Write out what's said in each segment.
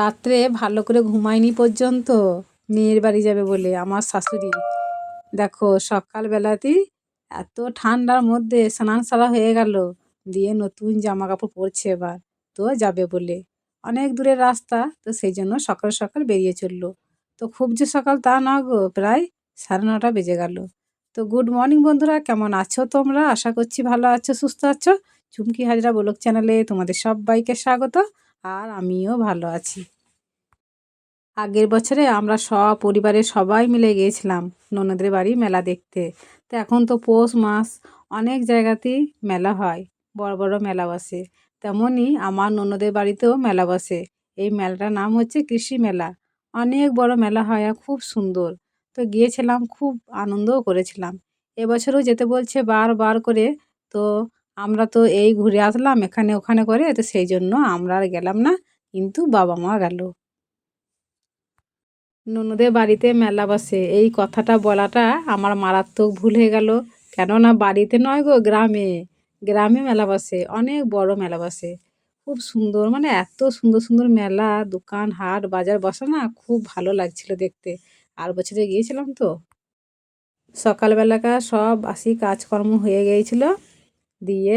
রাত্রে ভালো করে ঘুমায়নি পর্যন্ত মেয়ের বাড়ি যাবে বলে আমার শাশুড়ি। দেখো সকালবেলাতেই এত ঠান্ডার মধ্যে স্নান সারা হয়ে গেল, দিয়ে নতুন জামা কাপড় পরছে এবার, তো যাবে বলে। অনেক দূরের রাস্তা, তো সেই জন্য সকাল সকাল বেরিয়ে চললো। তো খুব যে সকাল তা না গো, প্রায় 9:30 বেজে গেল। তো গুড মর্নিং বন্ধুরা, কেমন আছো তোমরা? আশা করছি ভালো আছো, সুস্থ আছো। চুমকি হাজরা ব্লগ চ্যানেলে তোমাদের সবাইকে স্বাগত। আর আমিও ভালো আছি। আগের বছরে আমরা পরিবারের সবাই মিলে গিয়েছিলাম ননদের বাড়ি মেলা দেখতে। তো এখন তো পৌষ মাস, অনেক জায়গাতেই মেলা হয়, বড় বড় মেলা বসে। তেমনই আমার ননদের বাড়িতেও মেলা বসে। এই মেলাটার নাম হচ্ছে কৃষি মেলা। অনেক বড় মেলা হয় আর খুব সুন্দর। তো গিয়েছিলাম, খুব আনন্দও করেছিলাম। এবছরও যেতে বলছে বারবার করে। তো আমরা তো এই ঘুরে আসলাম এখানে ওখানে করে, তো সেই জন্য আমরা আর গেলাম না, কিন্তু বাবা মা গেল। ননদের বাড়িতে মেলা বসে, এই কথাটা বলাটা আমার মারাত্মক ভুল হয়ে গেল। কেননা বাড়িতে নয় গো, গ্রামে। গ্রামে মেলা বসে, অনেক বড় মেলা বসে। খুব সুন্দর, মানে এত সুন্দর সুন্দর মেলা, দোকান হাট বাজার বসে না, খুব ভালো লাগছিল দেখতে। আর বছরে গিয়েছিলাম তো। সকালবেলাকার সব বাসি কাজকর্ম হয়ে গিয়েছিল, দিয়ে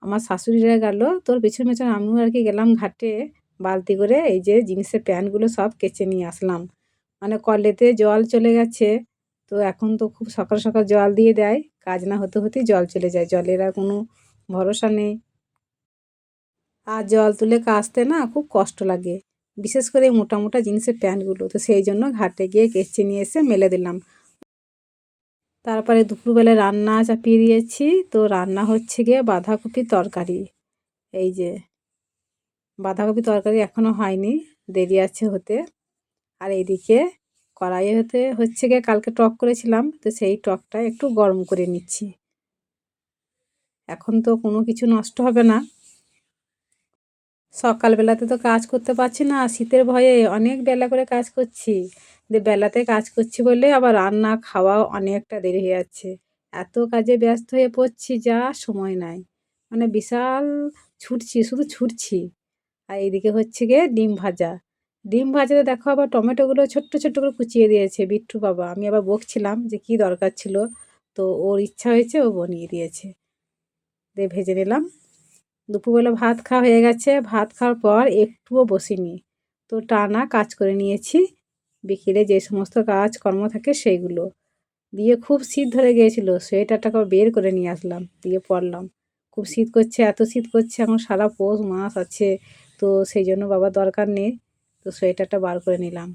আমার শাশুড়িরা গেল, তোর পেছন পেছন আমিও আর কি গেলাম ঘাটে। বালতি করে এই যে জিন্সের প্যান্টগুলো সব কেচে নিয়ে আসলাম। মানে কলেতে জল চলে গেছে। তো এখন তো খুব সকাল সকাল জল দিয়ে দেয়, কাজ না হতে হতেই জল চলে যায়, জলের আর কোনো ভরসা নেই। আর জল তুলে কাচতে না খুব কষ্ট লাগে, বিশেষ করে এই মোটা মোটা জিনিসের প্যান্টগুলো। তো সেই জন্য ঘাটে গিয়ে কেচে নিয়ে এসে মেলে দিলাম। তারপরে দুপুরবেলায় রান্না চাপিয়ে দিয়েছি। তো রান্না হচ্ছে গিয়ে বাঁধাকপির তরকারি। এই যে বাঁধাকপি তরকারি এখনও হয়নি, দেরি আছে হতে। আর এইদিকে কড়াইয়ে হচ্ছে গিয়ে কালকে টক করেছিলাম, তো সেই টকটা একটু গরম করে নিচ্ছি। এখন তো কোনো কিছু নষ্ট হবে না। সকালবেলাতে তো কাজ করতে পারছি না, শীতের ভয়ে অনেক বেলা করে কাজ করছি। বেলাতে কাজ করছি বলে আবার রান্না খাওয়াও অনেকটা দেরি হয়ে যাচ্ছে। এত কাজে ব্যস্ত হয়ে পড়ছি, যা সময় নাই। মানে বিশাল ছুটছি, শুধু ছুটছি। আর এইদিকে হচ্ছে গিয়ে ডিম ভাজা। ডিম ভাজাতে দেখো আবার টমেটোগুলো ছোট্ট ছোট্ট করে কুচিয়ে দিয়েছে বিট্টু বাবা। আমি আবার বকছিলাম যে কী দরকার ছিল, তো ওর ইচ্ছা হয়েছে, ও বানিয়ে দিয়েছে। দিয়ে ভেজে নিলাম। দুপুরবেলা ভাত খাওয়া হয়ে গেছে, ভাত খাওয়ার পর একটুও বসিনি, তো টানা কাজ করে নিয়েছি। বিকেলে যে সমস্ত কাজকর্ম থাকে সেইগুলো দিয়ে খুব শীত ধরে গিয়েছিল, সোয়েটারটাকে বের করে নিয়ে আসলাম, দিয়ে পরলাম। খুব শীত করছে, এত শীত করছে, এখন সারা পৌষ মাস আছে। তো সেই জন্য বাবার দরকার নেই, তো সোয়েটারটা বার করে নিলাম।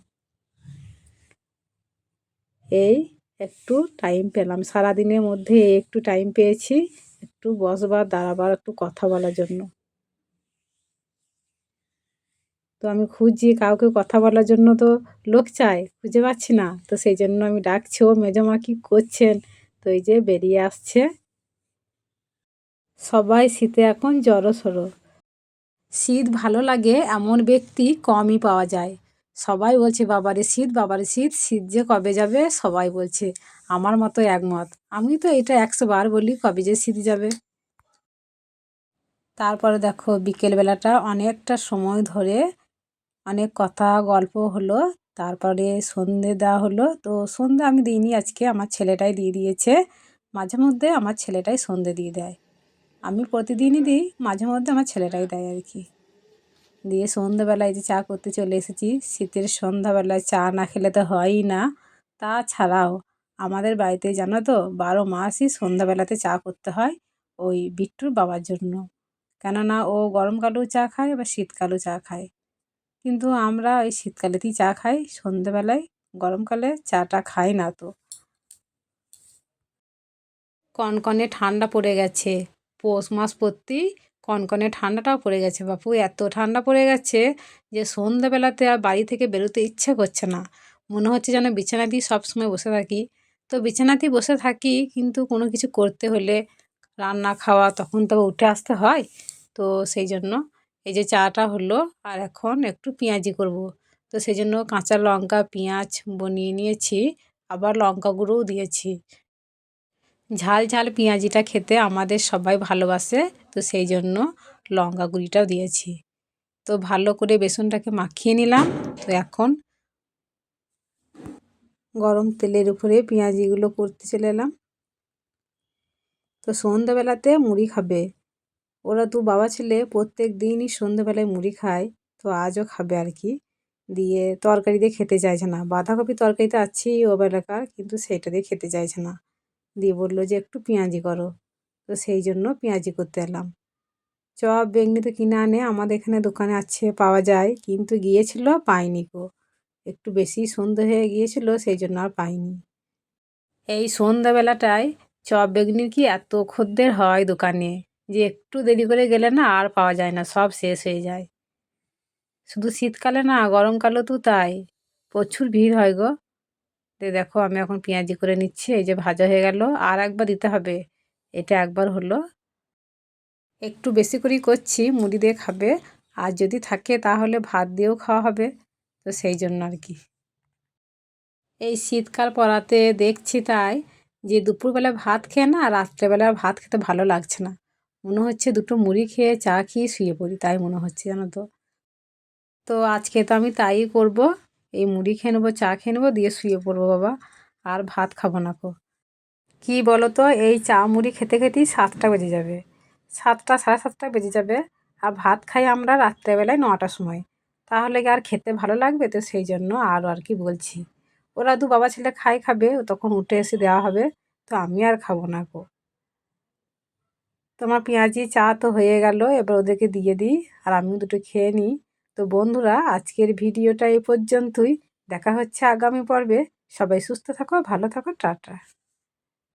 এই একটু টাইম পেলাম, সারাদিনের মধ্যে একটু টাইম পেয়েছি, একটু বসবার দাঁড়াবার, একটু কথা বলার জন্য। তো আমি খুঁজছি কাউকে কথা বলার জন্য, তো লোক চাই, খুঁজে পাচ্ছি না। তো সেই জন্য আমি ডাকছি, ও মেজমা কী করছেন? তো এই যে বেরিয়ে আসছে। সবাই শীতে এখন জড়সড়। শীত ভালো লাগে এমন ব্যক্তি কমই পাওয়া যায়। সবাই বলছে বাবারে শীত, বাবারে শীত, শীত যে কবে যাবে সবাই বলছে। আমার মতো একমত। আমি তো এটা 100 বার বলি, কবে যে শীত যাবে। তারপরে দেখো বিকেলবেলাটা অনেকটা সময় ধরে অনেক কথা গল্প হলো। তারপরে সন্ধে দেওয়া হলো। তো সন্ধে আমি দিইনি আজকে, আমার ছেলেটাই দিয়ে দিয়েছে। মাঝে মধ্যে আমার ছেলেটাই সন্ধে দিয়ে দেয়। আমি প্রতিদিনই দিই, মাঝে মধ্যে আমার ছেলেটাই দেয় আর কি। দিয়ে সন্ধ্যেবেলায় যে চা করতে চলে এসেছি। শীতের সন্ধ্যাবেলায় চা না খেলে তো হয়ই না। তাছাড়াও আমাদের বাড়িতে জানো তো 12 মাসই সন্ধ্যাবেলাতে চা করতে হয়, ওই বিট্টুর বাবার জন্য। কেননা ও গরমকালেও চা খায়, আবার শীতকালেও চা খায়। কিন্তু আমরা ওই শীতকালেতেই চা খাই সন্ধ্যেবেলায়, গরমকালে চাটা খাই না তো। কনকনে ঠান্ডা পড়ে গেছে, পৌষ মাস পড়তেই কনকনে ঠান্ডাটাও পড়ে গেছে বাপু। এত ঠান্ডা পড়ে গেছে যে সন্ধ্যাবেলাতে আর বাড়ি থেকে বেরোতে ইচ্ছে করছে না। মনে হচ্ছে যেন বিছানাতেই সবসময় বসে থাকি। তো বিছানাতেই বসে থাকি, কিন্তু কোনো কিছু করতে হলে, রান্না খাওয়া, তখন তো উঠে আসতে হয়। তো সেই জন্য এই যে চাটা হলো, আর এখন একটু পেঁয়াজি করব। তো সেই জন্য কাঁচা লঙ্কা পেঁয়াজ বনিয়ে নিয়েছি, আবার লঙ্কা গুঁড়োও দিয়েছি। ঝাল ঝাল পেঁয়াজিটা খেতে আমাদের সবাই ভালোবাসে, তো সেই জন্য লঙ্কা গুঁড়িটাও দিয়েছি। তো ভালো করে বেসনটাকে মাখিয়ে নিলাম। তো এখন গরম তেলের উপরে পেঁয়াজিগুলো করতে চলে এলাম। তো সন্ধ্যাবেলাতে মুড়ি খাবে ওরা, দু বাবা ছেলে প্রত্যেক দিনই সন্ধ্যেবেলায় মুড়ি খায়। তো আজও খাবে আর কি। দিয়ে তরকারি দিয়ে খেতে চাইছে না, বাঁধাকপি তরকারিতে আছেই ও বেলাকার, কিন্তু সেইটা দিয়ে খেতে চাইছে না। দিয়ে বললো যে একটু পেঁয়াজি করো। তো সেই জন্য পেঁয়াজি করতে এলাম। চপ বেগনি তো কিনে আনে, আমাদের এখানে দোকানে আছে, পাওয়া যায়, কিন্তু গিয়েছিল পাইনি গো। একটু বেশি সন্ধে হয়ে গিয়েছিল, সেই জন্য আর পাইনি। এই সন্ধ্যাবেলাটায় চপ বেগনির কি এত খদ্দের হয় দোকানে, যে একটু দেরি করে গেলে না আর পাওয়া যায় না, সব শেষ হয়ে যায়। শুধু শীতকালে না, গরমকালেও তো তাই, প্রচুর ভিড় হয় গো। দেখো আমি এখন পেঁয়াজি করে নিচ্ছি, এই যে ভাজা হয়ে গেল, আর একবার দিতে হবে। এটা একবার হলো, একটু বেশি করেই করছি, মুড়ি দিয়ে খাবে, আর যদি থাকে তাহলে ভাত দিয়েও খাওয়া হবে। তো সেই জন্য আর কি। এই শীতকাল পড়াতে দেখছি তাই, যে দুপুরবেলা ভাত খেয়ে না রাত্রেবেলা ভাত খেতে ভালো লাগছে না। মনে হচ্ছে দুটো মুড়ি খেয়ে চা খেয়ে শুয়ে পড়ি, তাই মনে হচ্ছে জানো তো। তো আজকে তো আমি তাই করব, এই মুড়ি খেয়ে নেবো, চা খেয়ে নেবো, দিয়ে শুয়ে পড়বো বাবা, আর ভাত খাবো না কো। কী বলো তো, এই চা মুড়ি খেতে খেতেই 7টা বেজে যাবে, 7টা সাড়ে 7টা বেজে যাবে। আর ভাত খাই আমরা রাত্রেবেলায় 9টার সময়, তাহলে কি আর খেতে ভালো লাগবে? তো সেই জন্য আরও আর কি বলছি, ওরা দু বাবা ছেলে খাবে, তখন উঠে এসে দেওয়া হবে। তো আমি আর খাবো না গো। তোমার পেঁয়াজি চা তো হয়ে গেল, এবার ওদেরকে দিয়ে দিই, আর আমিও দুটো খেয়ে নিই। তো বন্ধুরা, আজকের ভিডিওটা এই পর্যন্তই। দেখা হচ্ছে আগামী পর্বে। সবাই সুস্থ থাকো, ভালো থাকো, টাটা।